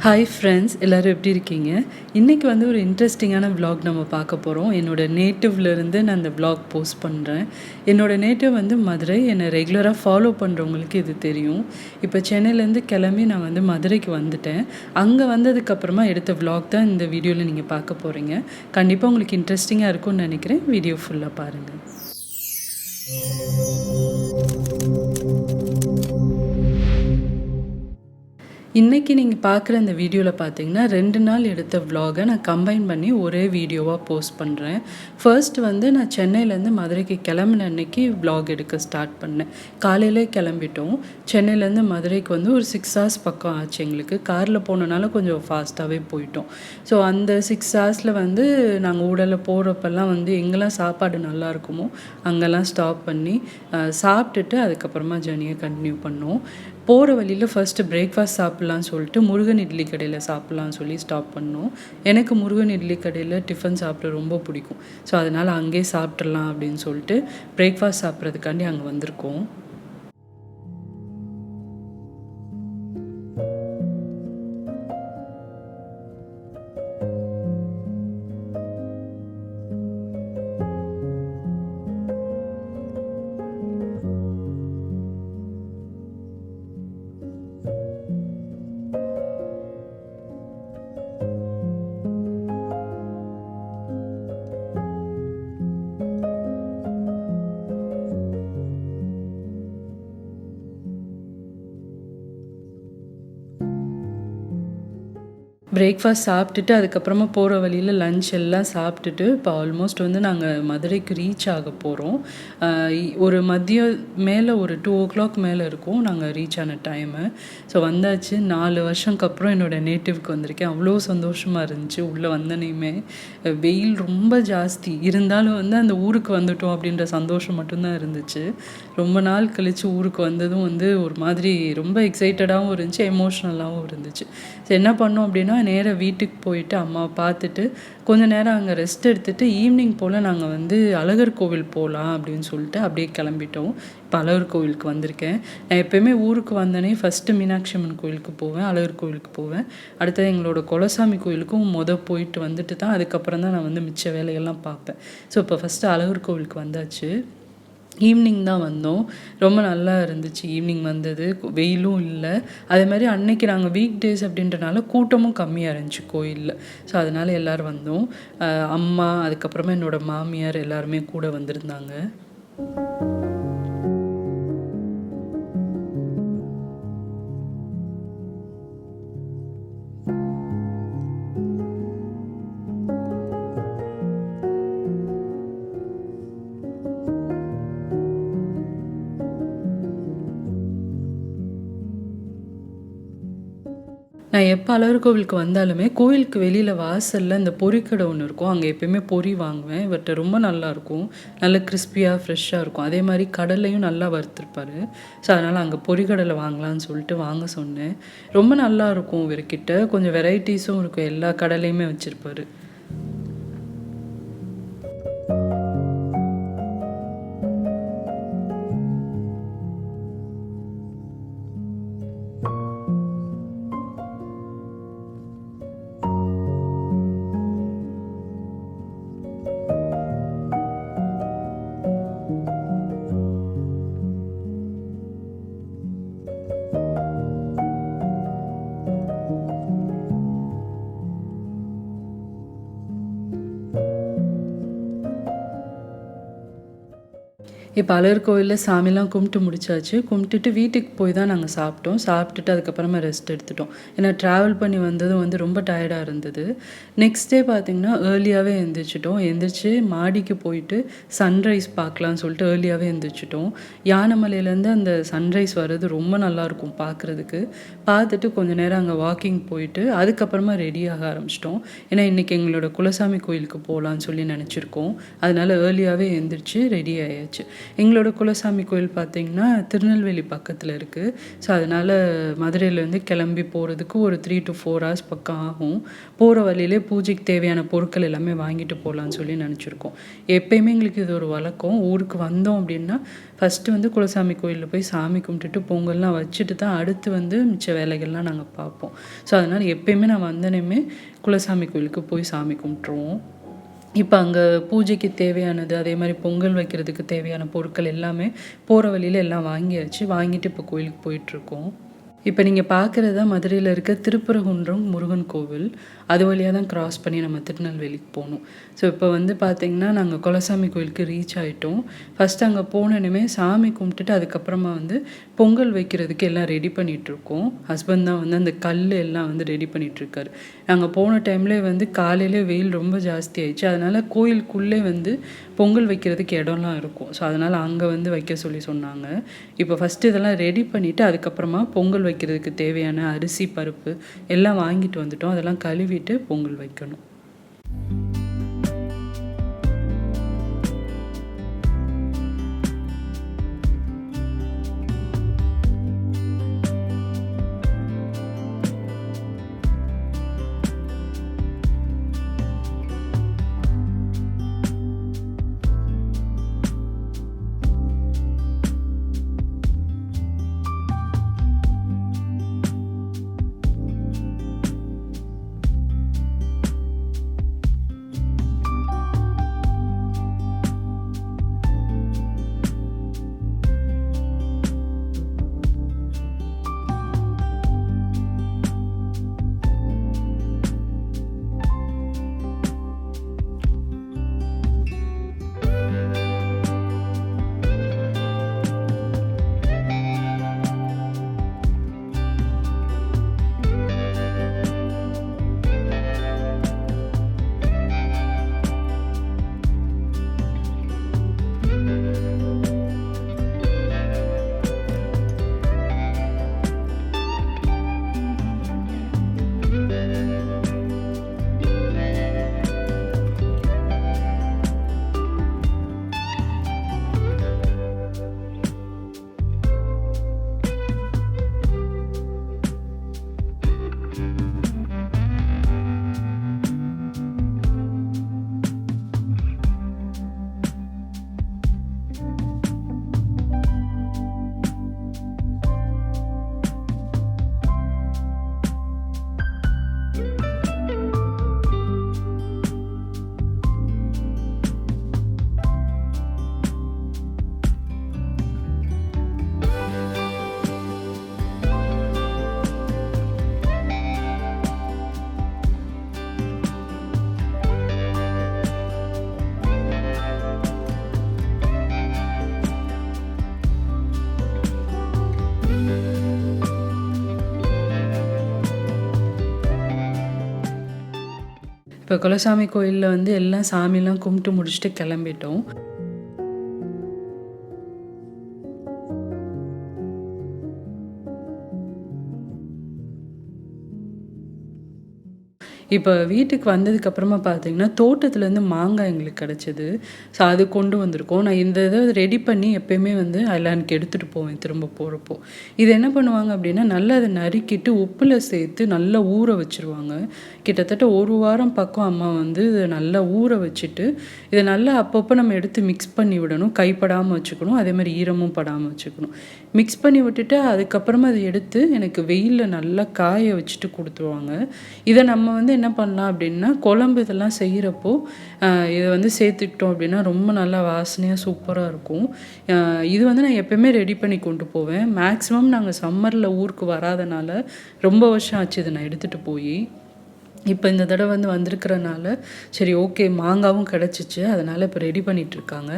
Hi friends, எல்லோரும் எப்படி இருக்கீங்க? இன்றைக்கி வந்து ஒரு இன்ட்ரெஸ்டிங்கான விலாக் நம்ம பார்க்க போகிறோம். என்னோடய நேட்டிவ்லேருந்து நான் அந்த விலாக் போஸ்ட் பண்ணுறேன். என்னோடய நேட்டிவ் வந்து மதுரை. என்னை ரெகுலராக ஃபாலோ பண்ணுறவங்களுக்கு இது தெரியும். இப்போ சென்னையிலேருந்து கிளம்பி நான் வந்து மதுரைக்கு வந்துட்டேன். அங்கே வந்ததுக்கப்புறமா எடுத்த விலாக் தான் இந்த வீடியோவில் நீங்கள் பார்க்க போகிறீங்க. கண்டிப்பாக உங்களுக்கு இன்ட்ரெஸ்டிங்காக இருக்கும்னு நினைக்கிறேன். வீடியோ ஃபுல்லாக பாருங்கள். இன்றைக்கி நீங்கள் பார்க்குற இந்த வீடியோவில் பார்த்தீங்கன்னா 2 நாள் எடுத்த விலாகை நான் கம்பைன் பண்ணி ஒரே வீடியோவாக போஸ்ட் பண்ணுறேன். ஃபர்ஸ்ட் வந்து நான் சென்னையிலேருந்து மதுரைக்கு கிளம்பின அன்னைக்கு விலாக் எடுக்க ஸ்டார்ட் பண்ணேன். காலையிலே கிளம்பிட்டோம். சென்னையிலேருந்து மதுரைக்கு வந்து ஒரு 6 ஹவர்ஸ் பக்கம் ஆச்சு எங்களுக்கு. காரில் போனனால கொஞ்சம் ஃபாஸ்ட்டாகவே போயிட்டோம். ஸோ அந்த 6 ஹவர்ஸில் வந்து நாங்கள் ஊடலில் போகிறப்பெல்லாம் வந்து எங்கெல்லாம் சாப்பாடு நல்லா இருக்குமோ அங்கெல்லாம் ஸ்டாப் பண்ணி சாப்பிட்டுட்டு அதுக்கப்புறமா ஜர்னியை கண்டினியூ பண்ணோம். போகிற வழியில் ஃபஸ்ட்டு பிரேக்ஃபாஸ்ட் சாப்பிட்லான்னு சொல்லிட்டு முருகன் இட்லி கடையில் சாப்பிட்லான்னு சொல்லி ஸ்டாப் பண்ணோம். எனக்கு முருகன் இட்லி கடையில் டிஃபன் சாப்பிட ரொம்ப பிடிக்கும். ஸோ அதனால் அங்கேயே சாப்பிட்றலாம் அப்படின்னு சொல்லிட்டு பிரேக்ஃபாஸ்ட் சாப்பிட்றதுக்காண்டி அங்கே வந்திருக்கோம். பிரேக்ஃபாஸ்ட் சாப்பிட்டுட்டு அதுக்கப்புறமா போகிற வழியில் லன்ச் எல்லாம் சாப்பிட்டுட்டு இப்போ ஆல்மோஸ்ட் வந்து நாங்கள் மதுரைக்கு ரீச் ஆக போகிறோம். ஒரு மதியம் மேலே ஒரு 2 o'clock மேலே இருக்கும் நாங்கள் ரீச் ஆன டைமு. ஸோ வந்தாச்சு. 4 வருஷம்க்கு அப்புறம் என்னோடய நேட்டிவ்க்கு வந்திருக்கேன். அவ்வளோ சந்தோஷமாக இருந்துச்சு. உள்ளே வந்தனையுமே வெயில் ரொம்ப ஜாஸ்தி இருந்தாலும் வந்து அந்த ஊருக்கு வந்துட்டோம் அப்படின்ற சந்தோஷம் மட்டும்தான் இருந்துச்சு. ரொம்ப நாள் கழித்து ஊருக்கு வந்ததும் வந்து ஒரு மாதிரி ரொம்ப எக்ஸைட்டடாகவும் இருந்துச்சு, எமோஷ்னலாகவும் இருந்துச்சு. ஸோ என்ன பண்ணோம் அப்படின்னா நேராக வீட்டுக்கு போயிட்டு அம்மாவை பார்த்துட்டு கொஞ்சம் நேரம் அங்கே ரெஸ்ட் எடுத்துகிட்டு ஈவினிங் போல் நாங்கள் வந்து அழகர் கோவில் போகலாம் அப்படின்னு சொல்லிட்டு அப்படியே கிளம்பிட்டோம். இப்போ அழகர் கோவிலுக்கு வந்திருக்கேன். நான் எப்போயுமே ஊருக்கு வந்தோடனே ஃபஸ்ட்டு மீனாட்சி அம்மன் கோவிலுக்கு போவேன், அழகர் கோவிலுக்கு போவேன். அடுத்தது எங்களோட குலசாமி கோவிலுக்கும் போயிட்டு வந்துட்டு தான் அதுக்கப்புறம் தான் நான் வந்து மிச்ச வேலையெல்லாம் பார்ப்பேன். ஸோ இப்போ ஃபஸ்ட்டு அழகர் கோவிலுக்கு வந்தாச்சு. ஈவினிங் தான் வந்தோம். ரொம்ப நல்லா இருந்துச்சு ஈவினிங் வந்தது. வெயிலும் இல்லை. அதே மாதிரி அன்னைக்கு நாங்கள் வீக் டேஸ் அப்படின்றனால கூட்டமும் கம்மியாக இருந்துச்சு கோயிலில். ஸோ அதனால் எல்லோரும் வந்தோம். அம்மா அதுக்கப்புறமா என்னோடய மாமியார் எல்லாருமே கூட வந்திருந்தாங்க. நான் எப்போ அழகர் கோவிலுக்கு வந்தாலுமே கோவிலுக்கு வெளியில் வாசலில் இந்த பொரிக்கடை ஒன்று இருக்கும். அங்கே எப்போயுமே பொரி வாங்குவேன். இவர்கிட்ட ரொம்ப நல்லாயிருக்கும். நல்ல கிறிஸ்பியாக ஃப்ரெஷ்ஷாக இருக்கும். அதே மாதிரி கடலையும் நல்லா வறுத்துருப்பார். ஸோ அதனால் அங்கே பொரிக்கடலை வாங்கலான்னு சொல்லிட்டு வாங்க சொன்னேன். ரொம்ப நல்லாயிருக்கும். இவர்கிட்ட கொஞ்சம் வெரைட்டிஸும் இருக்கும். எல்லா கடலையுமே வச்சுருப்பார். இப்போ அழகர் கோவிலில் சாமிலாம் கும்பிட்டு முடிச்சாச்சு. கும்பிட்டுட்டு வீட்டுக்கு போய் தான் நாங்கள் சாப்பிட்டோம். சாப்பிட்டுட்டு அதுக்கப்புறமா ரெஸ்ட் எடுத்துட்டோம். ஏன்னா ட்ராவல் பண்ணி வந்ததும் வந்து ரொம்ப டயர்டாக இருந்தது. நெக்ஸ்ட் டே பார்த்திங்கன்னா ஏர்லியாகவே எழுந்திரிச்சிட்டோம். எழுந்திரிச்சு மாடிக்கு போயிட்டு சன்ரைஸ் பார்க்கலான்னு சொல்லிட்டு ஏர்லியாகவே எழுந்திரிச்சிட்டோம். யானைமலையிலேருந்து அந்த சன்ரைஸ் வர்றது ரொம்ப நல்லாயிருக்கும் பார்க்குறதுக்கு. பார்த்துட்டு கொஞ்சம் நேரம் அங்கே வாக்கிங் போயிட்டு அதுக்கப்புறமா ரெடியாக ஆரம்பிச்சிட்டோம். ஏன்னா இன்றைக்கி எங்களோட குலசாமி கோயிலுக்கு போகலான்னு சொல்லி நினச்சிருக்கோம். அதனால் ஏர்லியாகவே எழுந்திரிச்சு ரெடி ஆயாச்சு. எங்களோட குலசாமி கோயில் பார்த்திங்கன்னா திருநெல்வேலி பக்கத்தில் இருக்குது. ஸோ அதனால் மதுரையிலேருந்து கிளம்பி போகிறதுக்கு ஒரு 3 to 4 hours பக்கம் ஆகும். போகிற வழியிலே பூஜைக்கு தேவையான பொருட்கள் எல்லாமே வாங்கிட்டு போகலான்னு சொல்லி நினச்சிருக்கோம். எப்பயுமே எங்களுக்கு இது ஒரு வழக்கம். ஊருக்கு வந்தோம் அப்படின்னா ஃபஸ்ட்டு வந்து குலசாமி கோயிலில் போய் சாமி கும்பிட்டுட்டு பொங்கல்லாம் வச்சுட்டு தான் அடுத்து வந்து மிச்ச வேலைகள்லாம் நாங்கள் பார்ப்போம். ஸோ அதனால் எப்பயுமே நான் வந்தனையுமே குலசாமி கோயிலுக்கு போய் சாமி கும்பிட்ருவோம். இப்போ அங்கே பூஜைக்கு தேவையானது, அதே மாதிரி பொங்கல் வைக்கிறதுக்கு தேவையான பொருட்கள் எல்லாமே போகிற வழியில் எல்லாம் வாங்கியாச்சு. வாங்கிட்டு இப்போ கோயிலுக்கு போயிட்டுருக்கோம். இப்போ நீங்கள் பார்க்குறது தான் மதுரையில் இருக்க திருப்பரங்குன்றம் முருகன் கோவில். அது வழியாக தான் கிராஸ் பண்ணி நம்ம திருநெல்வேலிக்கு போகணும். ஸோ இப்போ வந்து பார்த்திங்கன்னா நாங்கள் குலசாமி கோயிலுக்கு ரீச் ஆகிட்டோம். ஃபஸ்ட்டு அங்கே போனோன்னே சாமி கும்பிட்டுட்டு அதுக்கப்புறமா வந்து பொங்கல் வைக்கிறதுக்கு எல்லாம் ரெடி பண்ணிகிட்ருக்கோம். ஹஸ்பண்ட் தான் வந்து அந்த கல் எல்லாம் வந்து ரெடி பண்ணிகிட்ருக்காரு. நாங்கள் போன டைம்லேயே வந்து காலையிலே வெயில் ரொம்ப ஜாஸ்தி ஆயிடுச்சு. அதனால் கோயிலுக்குள்ளே வந்து பொங்கல் வைக்கிறதுக்கு இடம்லாம் இருக்கும். ஸோ அதனால் அங்கே வந்து வைக்க சொல்லி சொன்னாங்க. இப்போ ஃபஸ்ட்டு இதெல்லாம் ரெடி பண்ணிவிட்டு அதுக்கப்புறமா பொங்கல் வைக்கிறதுக்கு தேவையான அரிசி பருப்பு எல்லாம் வாங்கிட்டு வந்துட்டோம். அதெல்லாம் கழுவிட்டு பொங்கல் வைக்கணும். இப்போ குலசாமி கோயிலில் வந்து எல்லாம் சாமிலாம் கும்பிட்டு முடிச்சுட்டு கிளம்பிட்டோம். இப்போ வீட்டுக்கு வந்ததுக்கப்புறமா பார்த்தீங்கன்னா தோட்டத்துலேருந்து மாங்காய் எங்களுக்கு கிடச்சிது. ஸோ அது கொண்டு வந்திருக்கோம். நான் இந்த இதை ரெடி பண்ணி எப்போயுமே வந்து ஐலாண்டுக்கு எடுத்துகிட்டு போவேன் திரும்ப போகிறப்போ. இது என்ன பண்ணுவாங்க அப்படின்னா நல்லா அதை நறுக்கிட்டு உப்பில் சேர்த்து நல்லா ஊற வச்சுருவாங்க. கிட்டத்தட்ட 1 வாரம் பக்கம் அம்மா வந்து இதை நல்லா ஊற வச்சுட்டு இதை நல்லா அப்பப்போ நம்ம எடுத்து மிக்ஸ் பண்ணி விடணும். கைப்படாமல் வச்சுக்கணும், அதே மாதிரி ஈரமும் படாமல் வச்சுக்கணும். மிக்ஸ் பண்ணி விட்டுட்டு அதுக்கப்புறமா அதை எடுத்து எனக்கு வெயிலில் நல்லா காய வச்சுட்டு கொடுத்துருவாங்க. இதை நம்ம வந்து என்ன பண்ணலாம் அப்படின்னா குழம்பு இதெல்லாம் செய்கிறப்போ இதை வந்து சேர்த்துக்கிட்டோம் அப்படின்னா ரொம்ப நல்லா வாசனையாக சூப்பராக இருக்கும். இது வந்து நான் எப்போயுமே ரெடி பண்ணி கொண்டு போவேன். மேக்ஸிமம் நாங்கள் சம்மரில் ஊருக்கு வராதனால ரொம்ப வருஷம் ஆச்சு இதை நான் எடுத்துகிட்டு போய். இப்போ இந்த தடவை வந்து வந்திருக்கிறனால சரி ஓகே மாங்காவும் கிடச்சிச்சு, அதனால் இப்போ ரெடி பண்ணிகிட்ருக்காங்க.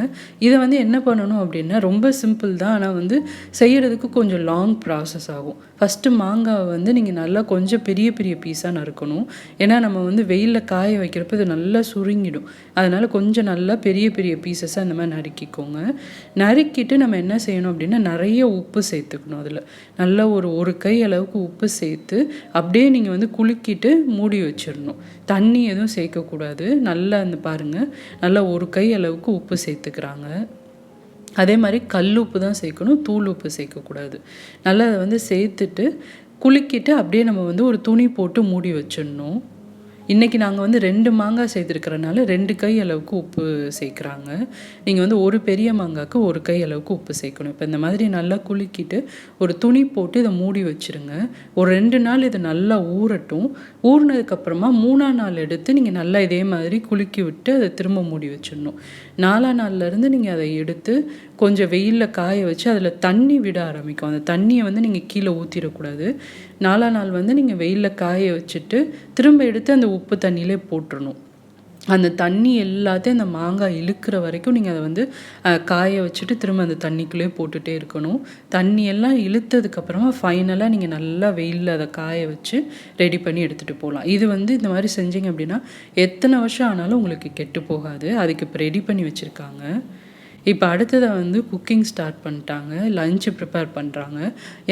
இதை வந்து என்ன பண்ணணும் அப்படின்னா ரொம்ப சிம்பிள் தான், ஆனால் வந்து செய்கிறதுக்கு கொஞ்சம் லாங் ப்ராசஸ் ஆகும். ஃபஸ்ட்டு மாங்காவை வந்து நீங்கள் நல்லா கொஞ்சம் பெரிய பெரிய பீஸாக நறுக்கணும். ஏன்னா நம்ம வந்து வெயிலில் காய வைக்கிறப்ப இது நல்லா சுருங்கிடும். அதனால் கொஞ்சம் நல்லா பெரிய பெரிய பீசஸாக இந்த மாதிரி நறுக்கிக்கோங்க. நறுக்கிட்டு நம்ம என்ன செய்யணும் அப்படின்னா நிறைய உப்பு சேர்த்துக்கணும். அதில் நல்லா ஒரு கை அளவுக்கு உப்பு சேர்த்து அப்படியே நீங்கள் வந்து குலுக்கிட்டு மூடி வச்சிடணும். தண்ணி எதுவும் சேர்க்கக்கூடாது. நல்லா அந்த பாருங்கள் நல்லா 1 கை அளவுக்கு உப்பு சேர்த்துக்கிறாங்க. அதே மாதிரி கல் உப்பு தான் சேர்க்கணும், தூள் உப்பு சேர்க்கக்கூடாது. நல்லா அதை வந்து சேர்த்துட்டு குலுக்கிட்டு அப்படியே நம்ம வந்து ஒரு துணி போட்டு மூடி வச்சிடணும். இன்றைக்கி நாங்கள் வந்து 2 மாங்காய் சேர்த்துருக்கிறனால 2 கை அளவுக்கு உப்பு சேர்க்குறாங்க. நீங்கள் வந்து ஒரு பெரிய மாங்காய்க்கு 1 கை அளவுக்கு உப்பு சேர்க்கணும். இப்போ இந்த மாதிரி நல்லா குலுக்கிட்டு ஒரு துணி போட்டு இதை மூடி வச்சுருங்க. ஒரு 2 நாள் இது நல்லா ஊறட்டும். ஊறினதுக்கப்புறமா 3ஆம் நாள் எடுத்து நீங்கள் நல்லா இதே மாதிரி குலுக்கி விட்டு அதை திரும்ப மூடி வச்சிடணும். 4ஆம் நாள்லேருந்து நீங்கள் அதை எடுத்து கொஞ்சம் வெயிலில் காய வச்சு அதில் தண்ணி விட ஆரம்பிக்கும். அந்த தண்ணியை வந்து நீங்கள் கீழே ஊற்றிடக்கூடாது. 4ஆம் நாள் வந்து நீங்கள் வெயிலில் காய வச்சுட்டு திரும்ப எடுத்து அந்த உப்பு தண்ணியிலே போட்டுறணும். அந்த தண்ணி எல்லாத்தையும் அந்த மாங்காய் இழுக்கிற வரைக்கும் நீங்கள் அதை வந்து காய வச்சுட்டு திரும்ப அந்த தண்ணிக்குள்ளே போட்டுகிட்டே இருக்கணும். தண்ணியெல்லாம் இழுத்ததுக்கப்புறமா ஃபைனலாக நீங்கள் நல்லா வெயிலில் அதை காய வச்சு ரெடி பண்ணி எடுத்துகிட்டு போகலாம். இது வந்து இந்த மாதிரி செஞ்சீங்க அப்படின்னா எத்தனை வருஷம் ஆனாலும் உங்களுக்கு கெட்டு போகாது. அதுக்கு இப்போ ரெடி பண்ணி வச்சுருக்காங்க. இப்போ அடுத்ததை வந்து குக்கிங் ஸ்டார்ட் பண்ணிட்டாங்க. லஞ்சு ப்ரிப்பேர் பண்ணுறாங்க.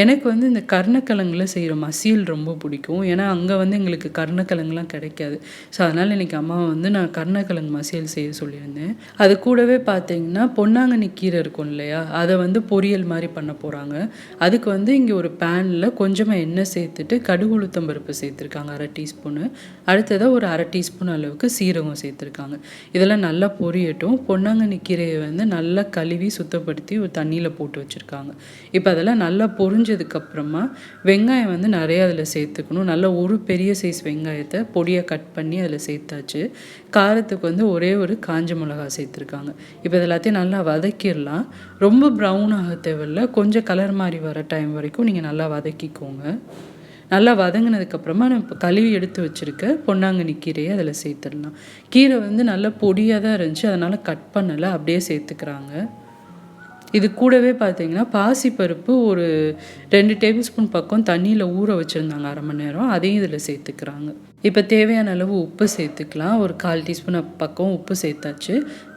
எனக்கு வந்து இந்த கருணக்கிழங்குல செய்கிற மசியல் ரொம்ப பிடிக்கும். ஏன்னா அங்கே வந்து எங்களுக்கு கருணக்கிழங்குலாம் கிடைக்காது. ஸோ அதனால் இன்றைக்கி அம்மாவை வந்து நான் கருணக்கிழங்கு மசியல் செய்ய சொல்லியிருந்தேன். அது கூடவே பார்த்தீங்கன்னா பொன்னாங்கண்ணி கீரை இருக்கும் இல்லையா, அதை வந்து பொரியல் மாதிரி பண்ண போகிறாங்க. அதுக்கு வந்து இங்கே ஒரு பேனில் கொஞ்சமாக எண்ணெய் சேர்த்துட்டு கடுகு உளுத்தம் பருப்பு சேர்த்துருக்காங்க 1/2 டீஸ்பூனு. அடுத்ததாக ஒரு 1/2 டீஸ்பூன் அளவுக்கு சீரகம் சேர்த்துருக்காங்க. இதெல்லாம் நல்லா பொரியட்டும். பொன்னாங்கண்ணி கீரையை வந்து நல்லா கழுவி சுத்தப்படுத்தி ஒரு தண்ணியில் போட்டு வச்சுருக்காங்க. இப்போ அதெல்லாம் நல்லா பொரிஞ்சதுக்கப்புறமா வெங்காயம் வந்து நிறைய அதில் சேர்த்துக்கணும். நல்லா ஒரு பெரிய சைஸ் வெங்காயத்தை பொடியாக கட் பண்ணி அதில் சேர்த்தாச்சு. காரத்துக்கு வந்து ஒரே ஒரு காஞ்ச மிளகா சேர்த்துருக்காங்க. இப்போ இதெல்லாத்தையும் நல்லா வதக்கிடலாம். ரொம்ப ப்ரௌன் ஆக தேவையில்ல, கொஞ்சம் கலர் மாதிரி வர டைம் வரைக்கும் நீங்கள் நல்லா வதக்கிக்கோங்க. நல்லா வதங்கினதுக்கப்புறமா நம்ம இப்போ கழுவி எடுத்து வச்சுருக்க பொன்னாங்கண்ணி கீரையை அதில் சேர்த்துடலாம். கீரை வந்து நல்லா பொடியாக தான் இருந்துச்சு, அதனால் கட் பண்ணலை, அப்படியே சேர்த்துக்கிறாங்க. இது கூடவே பார்த்தீங்கன்னா பாசிப்பருப்பு ஒரு 2 டேபிள் ஸ்பூன் பக்கம் தண்ணியில் ஊற வச்சுருந்தாங்க 1/2 மணி நேரம், அதையும் இதில் சேர்த்துக்கிறாங்க. இப்போ தேவையான அளவு உப்பு சேர்த்துக்கலாம். ஒரு 1/4 டீஸ்பூன் பக்கம் உப்பு சேர்த்தாச்சு.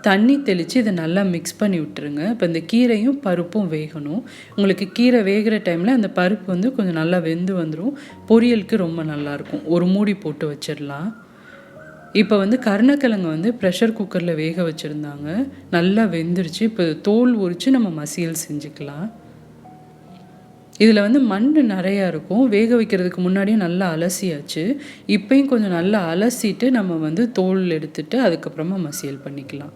தண்ணி தெளித்து இதை நல்லா மிக்ஸ் பண்ணி விட்டுருங்க. இப்போ இந்த கீரையும் பருப்பும் வேகணும். உங்களுக்கு கீரை வேகிற டைமில் அந்த பருப்பு வந்து கொஞ்சம் நல்லா வெந்து வந்துடும். பொரியலுக்கு ரொம்ப நல்லாயிருக்கும். ஒரு மூடி போட்டு வச்சிடலாம். இப்போ வந்து கருணக்கிழங்கு வந்து ப்ரெஷர் குக்கரில் வேக வச்சுருந்தாங்க. நல்லா வெந்துருச்சு. இப்போ தோல் உரித்து நம்ம மசியல் செஞ்சுக்கலாம். இதில் வந்து மண் நிறையா இருக்கும். வேக வைக்கிறதுக்கு முன்னாடியே நல்லா அலசியாச்சு. இப்போயும் கொஞ்சம் நல்லா அலசிட்டு நம்ம வந்து தோல் எடுத்துட்டு அதுக்கப்புறமா மசியல் பண்ணிக்கலாம்.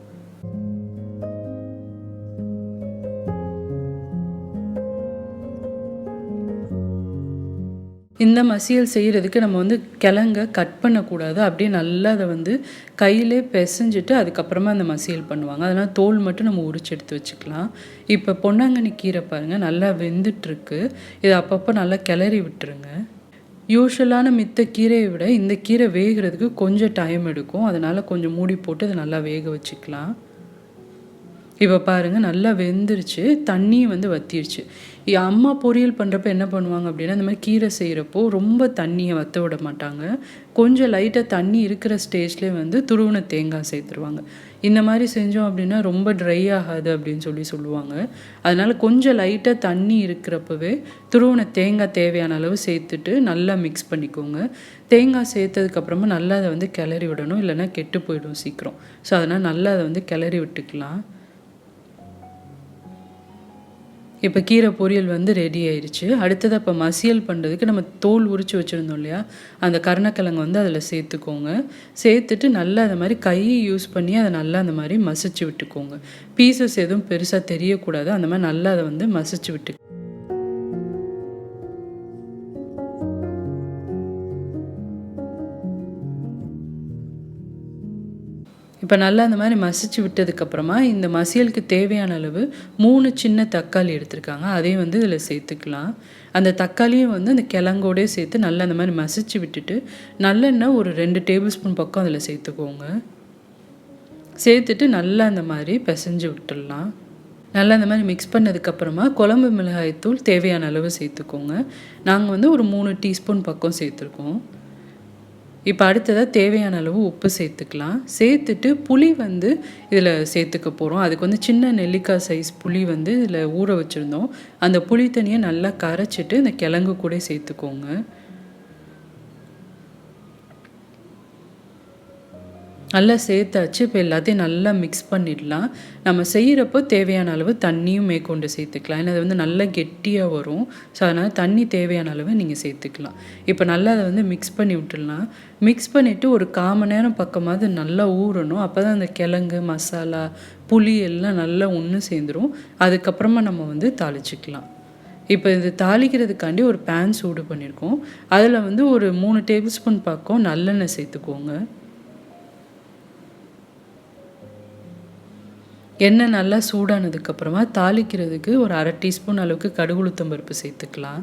இந்த மசியல் செய்கிறதுக்கு நம்ம வந்து கிழங்க கட் பண்ணக்கூடாது. அப்படியே நல்லா அதை வந்து கையிலே பிசைஞ்சிட்டு அதுக்கப்புறமா அந்த மசியல் பண்ணுவாங்க. அதனால் தோல் மட்டும் நம்ம உரிச்சு எடுத்து வச்சுக்கலாம். இப்போ பொன்னாங்கண்ணி கீரை பாருங்கள் நல்லா வெந்துட்டுருக்கு. இதை அப்பப்போ நல்லா கிளறி விட்டுருங்க. யூஷுவலான மித்த கீரையை விட இந்த கீரை வேகிறதுக்கு கொஞ்சம் டைம் எடுக்கும். அதனால் கொஞ்சம் மூடி போட்டு அதை நல்லா வேக வச்சுக்கலாம். இப்போ பாருங்கள் நல்லா வெந்துருச்சு, தண்ணியும் வந்து வற்றிருச்சு. அம்மா பொரியல் பண்ணுறப்ப என்ன பண்ணுவாங்க அப்படின்னா, இந்த மாதிரி கீரை செய்கிறப்போ ரொம்ப தண்ணியை வற்ற விட மாட்டாங்க. கொஞ்சம் லைட்டாக தண்ணி இருக்கிற ஸ்டேஜ்லேயே வந்து துருவின தேங்காய் சேர்த்துருவாங்க. இந்த மாதிரி செஞ்சோம் அப்படின்னா ரொம்ப ட்ரை ஆகாது அப்படின்னு சொல்லுவாங்க. அதனால் கொஞ்சம் லைட்டாக தண்ணி இருக்கிறப்பவே துருவின தேங்காய் தேவையான அளவு சேர்த்துட்டு நல்லா மிக்ஸ் பண்ணிக்கோங்க. தேங்காய் சேர்த்ததுக்கப்புறமா நல்லா அதை வந்து கிளறி விடணும், இல்லைன்னா கெட்டு போயிடும் சீக்கிரம். ஸோ அதனால் நல்லா அதை வந்து கிளறி விட்டுக்கலாம். இப்போ கீரை பொரியல் வந்து ரெடி ஆயிடுச்சு. அடுத்தது இப்போ மசியல் பண்ணுறதுக்கு நம்ம தோல் உரித்து வச்சுருந்தோம் இல்லையா, அந்த கருணக்கிழங்கு வந்து அதில் சேர்த்துக்கோங்க. சேர்த்துட்டு நல்லா அந்த மாதிரி கையை யூஸ் பண்ணி அதை நல்லா அந்த மாதிரி மசிச்சு விட்டுக்கோங்க. பீசஸ் எதுவும் பெருசாக தெரியக்கூடாது. அந்த மாதிரி நல்லா அதை வந்து மசிச்சு விட்டு இப்போ நல்லா அந்த மாதிரி மசிச்சு விட்டதுக்கப்புறமா இந்த மசியலுக்கு தேவையான அளவு 3 சின்ன தக்காளி எடுத்திருக்காங்க. அதையும் வந்து இதில் சேர்த்துக்கலாம். அந்த தக்காளியும் வந்து அந்த கிழங்கோடே சேர்த்து நல்லா அந்த மாதிரி மசிச்சு விட்டுட்டு நல்லெண்ணெய் ஒரு 2 டேபிள் ஸ்பூன் பக்கம் அதில் சேர்த்துக்கோங்க. சேர்த்துட்டு நல்லா அந்த மாதிரி பிசைஞ்சு விட்டுடலாம். நல்லா அந்த மாதிரி மிக்ஸ் பண்ணதுக்கப்புறமா குழம்பு மிளகாய்த்தூள் தேவையான அளவு சேர்த்துக்கோங்க. நாங்கள் வந்து ஒரு 3 டீஸ்பூன் பக்கம் சேர்த்துருக்கோம். இப்போ அடுத்ததாக தேவையான அளவு உப்பு சேர்த்துக்கலாம். சேர்த்துட்டு புளி வந்து இதில் சேர்த்துக்க போகிறோம். அதுக்கு வந்து சின்ன நெல்லிக்காய் சைஸ் புளி வந்து இதில் ஊற வச்சுருந்தோம். அந்த புளி தண்ணியை நல்லா கரைச்சிட்டு இந்த கிழங்கு கூட சேர்த்துக்கோங்க. நல்லா சேர்த்தாச்சு. இப்போ எல்லாத்தையும் நல்லா மிக்ஸ் பண்ணிடலாம். நம்ம செய்கிறப்போ தேவையான அளவு தண்ணியும் மேற்கொண்டு சேர்த்துக்கலாம். ஏன்னா அது வந்து நல்லா கெட்டியாக வரும். ஸோ அதனால் தண்ணி தேவையான அளவு நீங்கள் சேர்த்துக்கலாம். இப்போ நல்லா அதை வந்து மிக்ஸ் பண்ணி விட்டுடலாம். மிக்ஸ் பண்ணிவிட்டு ஒரு 1/4 மணி நேரம் பக்கமாவது நல்லா ஊறணும். அப்போ தான் அந்த கிழங்கு, மசாலா, புளி எல்லாம் நல்லா ஒன்று சேர்ந்துரும். அதுக்கப்புறமா நம்ம வந்து தாளிச்சிக்கலாம். இப்போ இது தாளிக்கிறதுக்காண்டி ஒரு பேன் சூடு பண்ணியிருக்கோம். அதில் வந்து ஒரு 3 டேபிள் ஸ்பூன் பக்கம் நல்லெண்ணெய் சேர்த்துக்கோங்க. எண்ணெய் நல்லா சூடானதுக்கப்புறமா தாளிக்கிறதுக்கு ஒரு 1/2 டீஸ்பூன் அளவுக்கு கடுகு உளுத்தம் பருப்பு சேர்த்துக்கலாம்.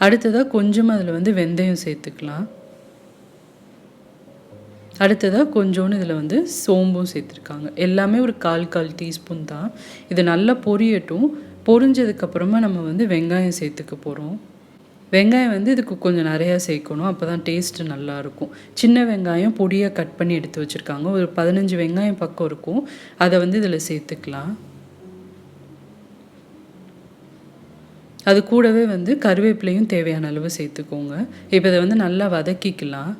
அடுத்ததாக கொஞ்சமாக அதில் வந்து வெந்தயம் சேர்த்துக்கலாம். அடுத்ததாக கொஞ்சோன்னு இதில் வந்து சோம்பும் சேர்த்துருக்காங்க. எல்லாமே ஒரு 1/4 டீஸ்பூன் தான். இது நல்லா பொரியட்டும். பொரிஞ்சதுக்கப்புறமா நம்ம வந்து வெங்காயம் சேர்த்துக்க போகிறோம். வெங்காயம் வந்து இதுக்கு கொஞ்சம் நிறையா சேர்க்கணும். அப்போ தான் டேஸ்ட்டு நல்லாயிருக்கும். சின்ன வெங்காயம் பொடியாக கட் பண்ணி எடுத்து வச்சுருக்காங்க. ஒரு 15 வெங்காயம் பக்கம் இருக்கும். அதை வந்து இதில் சேர்த்துக்கலாம். அது கூடவே வந்து கருவேப்பிலையும் தேவையான அளவு சேர்த்துக்கோங்க. இப்போ இதை வந்து நல்லா வதக்கிக்கலாம்.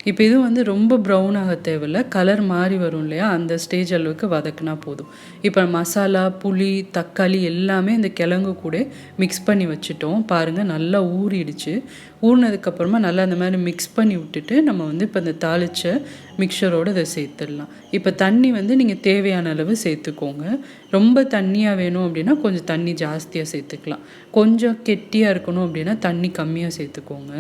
இப்போ இது வந்து ரொம்ப ப்ரௌன் ஆக தேவையில்ல. கலர் மாறி வரும் இல்லையா, அந்த ஸ்டேஜ் அளவுக்கு வதக்குனா போதும். இப்போ மசாலா, புளி, தக்காளி எல்லாமே இந்த கிழங்கு கூட மிக்ஸ் பண்ணி வச்சுட்டோம். பாருங்கள் நல்லா ஊறிடுச்சு. ஊறினதுக்கப்புறமா நல்லா அந்த மாதிரி மிக்ஸ் பண்ணி விட்டுட்டு நம்ம வந்து இப்போ இந்த தாளித்த மிக்சரோடு இதை சேர்த்துடலாம். இப்போ தண்ணி வந்து நீங்கள் தேவையான அளவு சேர்த்துக்கோங்க. ரொம்ப தண்ணியாக வேணும் அப்படின்னா கொஞ்சம் தண்ணி ஜாஸ்தியாக சேர்த்துக்கலாம். கொஞ்சம் கெட்டியாக இருக்கணும் அப்படின்னா தண்ணி கம்மியாக சேர்த்துக்கோங்க.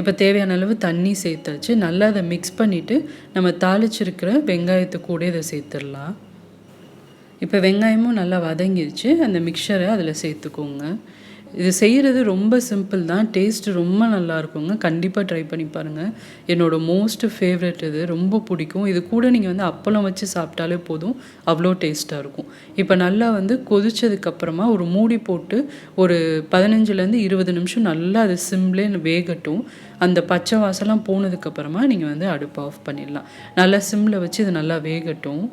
இப்போ தேவையான அளவு தண்ணி சேர்த்தாச்சு. நல்லா அதை மிக்ஸ் பண்ணிவிட்டு நம்ம தாளிச்சிருக்கிற வெங்காயத்து கூட இதை சேர்த்துடலாம். இப்போ வெங்காயமும் நல்லா வதங்கிடுச்சு. அந்த மிக்சரை அதில் சேர்த்துக்கோங்க. இது செய்கிறது ரொம்ப சிம்பிள் தான். டேஸ்ட்டு ரொம்ப நல்லாயிருக்குங்க. கண்டிப்பாக ட்ரை பண்ணி பாருங்கள். என்னோடய மோஸ்ட் ஃபேவரட் இது. ரொம்ப பிடிக்கும். இது கூட நீங்கள் வந்து அப்பளம் வச்சு சாப்பிட்டாலே போதும், அவ்வளோ டேஸ்ட்டாக இருக்கும். இப்போ நல்லா வந்து கொதிச்சதுக்கப்புறமா ஒரு மூடி போட்டு ஒரு 15லேருந்து 20 நிமிஷம் நல்லா அது சிம்லே வேகட்டும். அந்த பச்சை வாசலாம் போனதுக்கப்புறமா நீங்கள் வந்து அடுப்பு ஆஃப் பண்ணிடலாம். நல்லா சிம்மில் வச்சு இது நல்லா வேகட்டும்.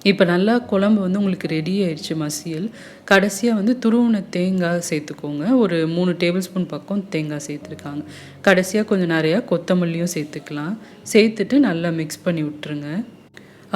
இப்போ நல்லா குழம்பு வந்து உங்களுக்கு ரெடி ஆயிடுச்சு மசியல். கடைசியாக வந்து துருவின தேங்காய் சேர்த்துக்கோங்க. ஒரு 3 டேபிள் ஸ்பூன் பக்கம் தேங்காய் சேர்த்துருக்காங்க. கடைசியாக கொஞ்சம் நிறையா கொத்தமல்லியும் சேர்த்துக்கலாம். சேர்த்துட்டு நல்லா மிக்ஸ் பண்ணி விட்டுருங்க.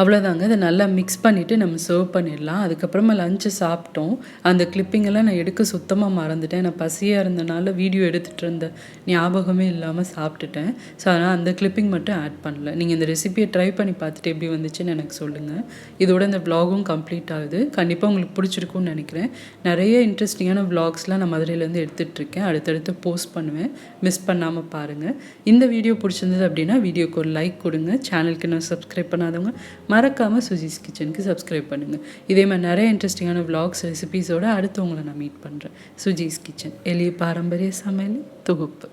அவ்வளோதாங்க. இதை நல்லா மிக்ஸ் பண்ணிவிட்டு நம்ம சர்வ் பண்ணிடலாம். அதுக்கப்புறமா லஞ்சு சாப்பிட்டோம். அந்த கிளிப்பிங்கெல்லாம் நான் எடுக்க சுத்தமாக மறந்துட்டேன். நான் பசியாக இருந்தனால வீடியோ எடுத்துகிட்டு இருந்த ஞாபகமே இல்லாமல் சாப்பிட்டுட்டேன். ஸோ அதனால் அந்த கிளிப்பிங் மட்டும் ஆட் பண்ணல. நீங்கள் இந்த ரெசிபியை ட்ரை பண்ணி பார்த்துட்டு எப்படி வந்துச்சுன்னு எனக்கு சொல்லுங்கள். இதோட இந்த விலாகும் கம்ப்ளீட் ஆகுது. கண்டிப்பாக உங்களுக்கு பிடிச்சிருக்கும்னு நினைக்கிறேன். நிறைய இன்ட்ரெஸ்டிங்கான விலாக்ஸ்லாம் நான் மதுரையிலேருந்து எடுத்துகிட்ருக்கேன். அடுத்தடுத்து போஸ்ட் பண்ணுவேன். மிஸ் பண்ணாமல் பாருங்கள். இந்த வீடியோ பிடிச்சிருந்தது அப்படின்னா வீடியோக்கு ஒரு லைக் கொடுங்க. சேனலுக்கு இன்னும் சப்ஸ்கிரைப் பண்ணாதவங்க மறக்காமல் சுஜிஸ் கிச்சனுக்கு சப்ஸ்கிரைப் பண்ணுங்கள். இதே மாதிரி நிறைய இன்ட்ரெஸ்டிங்கான விலாக்ஸ், ரெசிபீஸோடு அடுத்து உங்களை நான் மீட் பண்ணுறேன். சுஜிஸ் கிச்சன், எளிய பாரம்பரிய சமையல் தொகுப்பு.